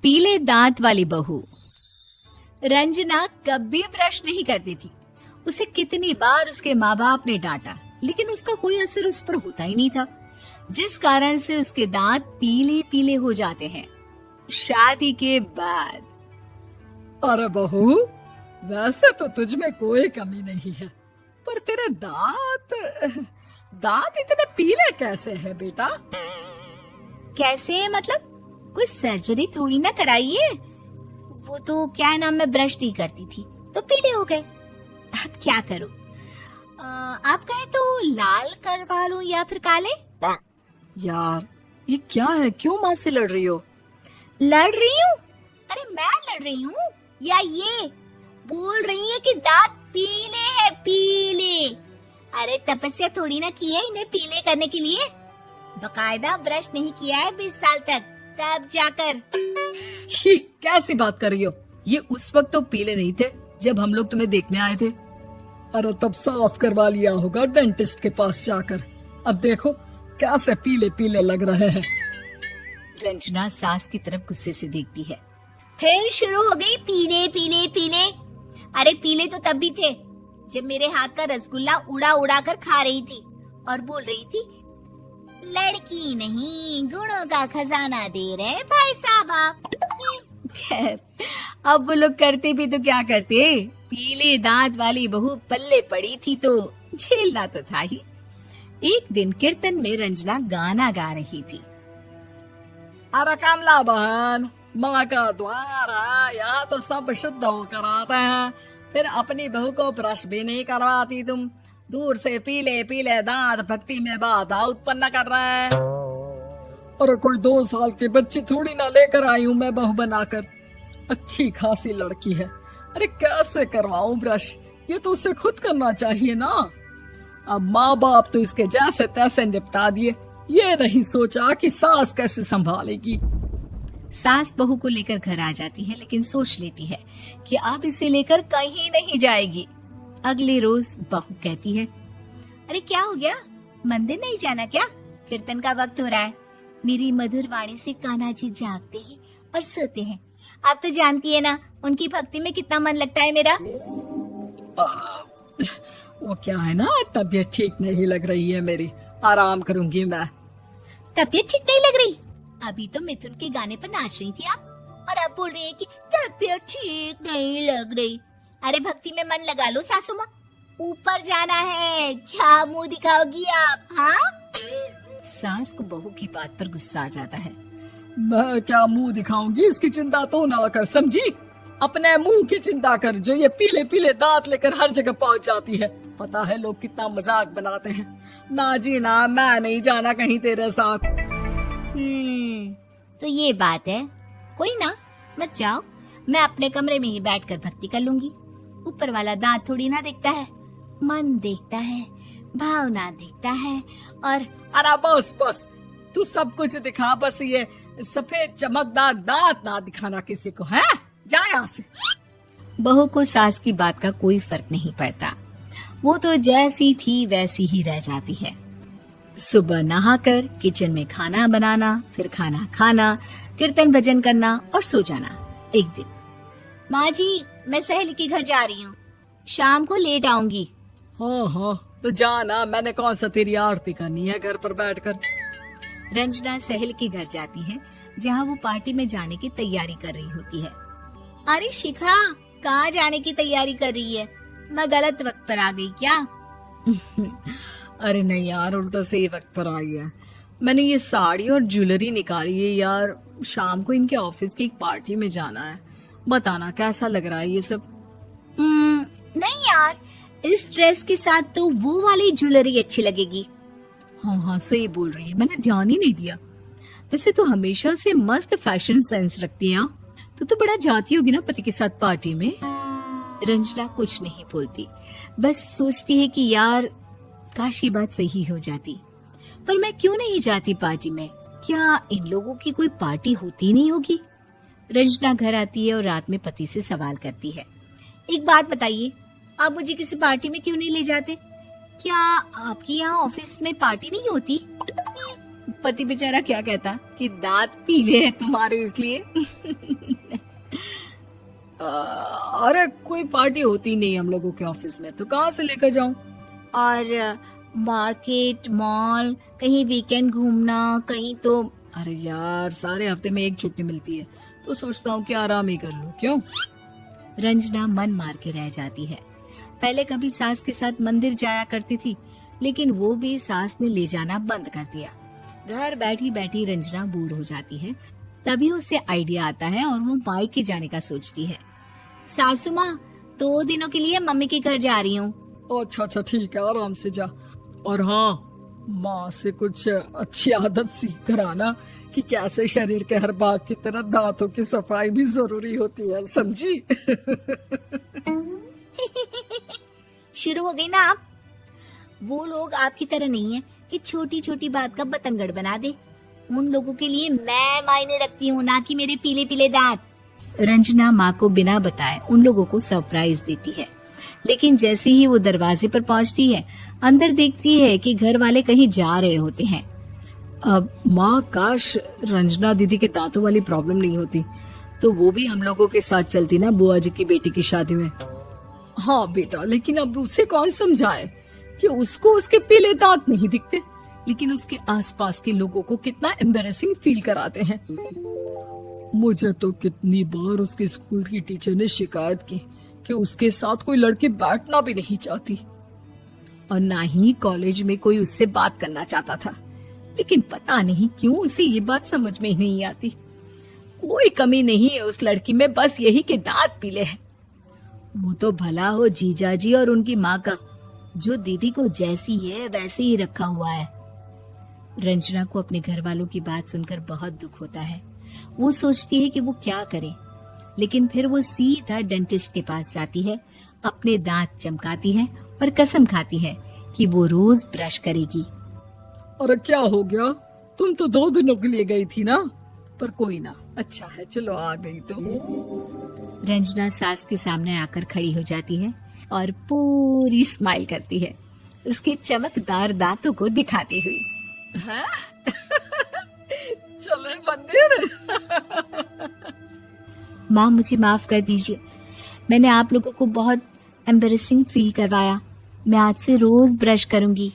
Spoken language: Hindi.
पीले दांत वाली बहू। रंजना कभी ब्रश नहीं करती थी। उसे कितनी बार उसके माँ बाप ने डांटा, लेकिन उसका कोई असर उस पर होता ही नहीं था, जिस कारण से उसके दांत पीले पीले हो जाते हैं। शादी के बाद अरे बहू, वैसे तो तुझ में कोई कमी नहीं है, पर तेरे दांत इतने पीले कैसे हैं बेटा? कैसे मतलब? कोई सर्जरी थोड़ी ना कराइए। वो तो क्या नाम, मैं ब्रश नहीं करती थी तो पीले हो गए। अब क्या करूं? आप कहें तो लाल करवा लूं या फिर काले? यार ये क्या है, क्यों माँ से लड़ रही हो? लड़ रही हूँ? अरे मैं लड़ रही हूँ या ये बोल रही है कि दांत पीले हैं, पीले। अरे तपस्या थोड़ी ना की है इन्हें पीले करने के लिए। बकायदा ब्रश नहीं किया है 20 साल तक, तब जाकर। छी, कैसी बात कर रही हो? ये उस वक्त तो पीले नहीं थे जब हम लोग तुम्हें देखने आए थे। अरे तब साफ करवा लिया होगा डेंटिस्ट के पास जाकर। अब देखो कैसे पीले पीले लग रहे हैं। रंजना सास की तरफ गुस्से से देखती है। फिर शुरू हो गई पीले पीले पीले। अरे पीले तो तब भी थे जब मेरे हाथ का रसगुल्ला उड़ा उड़ा कर खा रही थी और बोल रही थी, लड़की नहीं गुणों का खजाना दे रहे भाई साहब आप। खैर, अब वो लोग करते भी तो क्या करते, पीले दांत वाली बहू पल्ले पड़ी थी तो झेलना तो था ही। एक दिन कीर्तन में रंजना गाना गा रही थी। अरे कमला बहन, माँ का द्वार है, यहाँ तो सब शुद्ध होकर आते हैं, फिर अपनी बहू को ब्रश भी नहीं करवाती तुम। दूर से पीले पीले दांत भक्ति में बाधा उत्पन्न कर रहे हैं। अरे कोई 2 साल की बच्ची थोड़ी ना लेकर आई हूँ मैं बहू बनाकर। अच्छी खासी लड़की है, अरे कैसे करवाऊं ब्रश? ये तो उसे खुद करना चाहिए ना। अब माँ बाप तो इसके जैसे तैसे निपटा दिए, ये नहीं सोचा कि सास कैसे संभालेगी। सास बहू को लेकर घर आ जाती है, लेकिन सोच लेती है कि अब इसे लेकर कहीं नहीं जाएगी। अगले रोज बहू कहती है, अरे क्या हो गया, मंदिर नहीं जाना क्या? कीर्तन का वक्त हो रहा है। मेरी मधुर वाणी से कान्हा जी जागते हैं और सोते हैं। आप तो जानती है ना उनकी भक्ति में कितना मन लगता है मेरा। वो क्या है ना, तबीयत ठीक नहीं लग रही है मेरी, आराम करूंगी मैं। तबीयत ठीक नहीं लग रही? अभी तो मिथुन के गाने पर नाच रही थी आप, और अब बोल रही है कि तबीयत ठीक नहीं लग रही। अरे भक्ति में मन लगा लो सासू माँ, ऊपर जाना है, क्या मुंह दिखाओगी आप? हाँ? सास को बहू की बात पर गुस्सा आ जाता है। मैं क्या मुंह दिखाऊंगी, इसकी चिंता तो ना कर, समझी? अपने मुंह की चिंता कर, जो ये पीले पीले दांत लेकर हर जगह पहुंच जाती है। पता है लोग कितना मजाक बनाते हैं। ना जी ना, मैं नहीं जाना कहीं तेरे साथ। तो ये बात है, कोई ना, मत जाओ, मैं अपने कमरे में ही बैठकर भक्ति कर लूंगी। ऊपर वाला दांत थोड़ी ना देखता है, मन देखता है, भावना देखता है। और अरे बस बस, तू सब कुछ दिखा, बस ये सफेद चमकदार दांत ना दिखाना किसी को, है? जा यहाँ से। बहू को सास की बात का कोई फर्क नहीं पड़ता, वो तो जैसी थी वैसी ही रह जाती है। सुबह नहाकर किचन में खाना बनाना, फिर खाना खाना, कीर्तन भजन करना और सो जाना। एक दिन, माँ जी मैं सहेली के घर जा रही हूँ, शाम को लेट आऊंगी। हाँ हाँ तो जाना, मैंने कौन सा तेरी आरती करनी है घर पर बैठकर। रंजना सहेली के घर जाती है, जहाँ वो पार्टी में जाने की तैयारी कर रही होती है। अरे शिखा, कहाँ जाने की तैयारी कर रही है? मैं गलत वक्त पर आ गई क्या? अरे नहीं यार, उल्टा सही वक्त पर आई है। मैंने ये साड़ी और ज्वेलरी निकाली है यार, शाम को इनके ऑफिस की एक पार्टी में जाना है। बताना कैसा लग रहा है ये सब? नहीं यार, इस ड्रेस के साथ तो वो वाली ज्वेलरी अच्छी लगेगी। हाँ हाँ सही बोल रही है, मैंने ध्यान ही नहीं दिया। वैसे तो हमेशा से मस्त फैशन सेंस रखती है। तो बड़ा जाती होगी ना पति के साथ पार्टी में। रंजना कुछ नहीं बोलती, बस सोचती है कि यार काश ये बात सही हो जाती, पर मैं क्यों नहीं जाती पार्टी में? क्या इन लोगों की कोई पार्टी होती नहीं होगी? रंजना घर आती है और रात में पति से सवाल करती है, एक बात बताइए, आप मुझे किसी पार्टी में क्यों नहीं ले जाते? क्या आपकी यहाँ ऑफिस में पार्टी नहीं होती? पति बेचारा क्या कहता कि दांत पीले हैं तुम्हारे इसलिए। अरे कोई पार्टी होती नहीं हम लोगों के ऑफिस में, तो कहाँ से लेकर जाऊं? और मार्केट, मॉल, कहीं वीकेंड घूमना, कहीं तो। अरे यार, सारे हफ्ते में एक छुट्टी मिलती है, तो सोचता हूँ कि आराम ही कर लूं। क्यों? रंजना मन मार के रह जाती है। पहले कभी सास के साथ मंदिर जाया करती थी, लेकिन वो भी सास ने ले जाना बंद कर दिया। घर बैठी बैठी रंजना बोर हो जाती है। तभी उसे आइडिया आता है और वो मायके जाने का सोचती है। सासू माँ, 2 दिनों के लिए मम्मी के घर जा रही हूँ। अच्छा अच्छा ठीक है, आराम से जा। और हाँ, माँ से कुछ अच्छी आदत सीख कर आना कि कैसे शरीर के हर भाग की तरह दांतों की सफाई भी जरूरी होती है, समझी? शुरू हो गई ना आप। वो लोग आपकी तरह नहीं है कि छोटी छोटी बात का बतंगड़ बना दे। उन लोगों के लिए मैं मायने रखती हूँ, ना कि मेरे पीले पीले दांत। रंजना माँ को बिना बताए उन लोगों को सरप्राइज देती है, लेकिन जैसे ही वो दरवाजे पर पहुंचती है, अंदर देखती है कि घर वाले कहीं जा रहे होते हैं। अब माँ, काश रंजना दीदी के दांतों वाली प्रॉब्लम नहीं होती, तो वो भी हम लोगों के साथ चलती ना बुआ जी की बेटी की शादी में। हाँ बेटा, लेकिन अब उसे कौन समझाए कि उसको उसके पीले दांत नहीं दिखते, लेकिन उसके आसपास के लोगों को कितना एम्बैरेसिंग फील कराते हैं। मुझे तो कितनी बार उसके स्कूल की टीचर ने शिकायत की कि उसके साथ कोई लड़की बैठना भी नहीं चाहती, और ना ही कॉलेज में कोई उससे बात करना चाहता था। लेकिन पता नहीं क्यों उसे ये बात समझ में ही नहीं आती। कोई कमी नहीं है उस लड़की में, बस यही कि दांत पीले हैं। वो तो भला हो जीजा जी और उनकी माँ का, जो दीदी को जैसी है वैसे ही रखा हुआ है। रंजना को अपने घर वालों की बात सुनकर बहुत दुख होता है। वो सोचती है कि वो क्या करे, लेकिन फिर वो सीधा डेंटिस्ट के पास जाती है, अपने दांत चमकाती है और कसम खाती है कि वो रोज ब्रश करेगी। अरे क्या हो गया? तुम तो 2 दिनों के लिए गई थी ना, पर कोई ना, अच्छा है, चलो आ गई तो। रंजना सास के सामने आकर खड़ी हो जाती है और पूरी स्माइल करती है, उसके चमकदार दांतों को दिखाती हुई। हैं? चले मंदिर। माँ, मुझे माफ कर दीजिए, मैंने आप लोगों को बहुत एम्बैरेसिंग फील करवाया। मैं आज से रोज ब्रश करूंगी।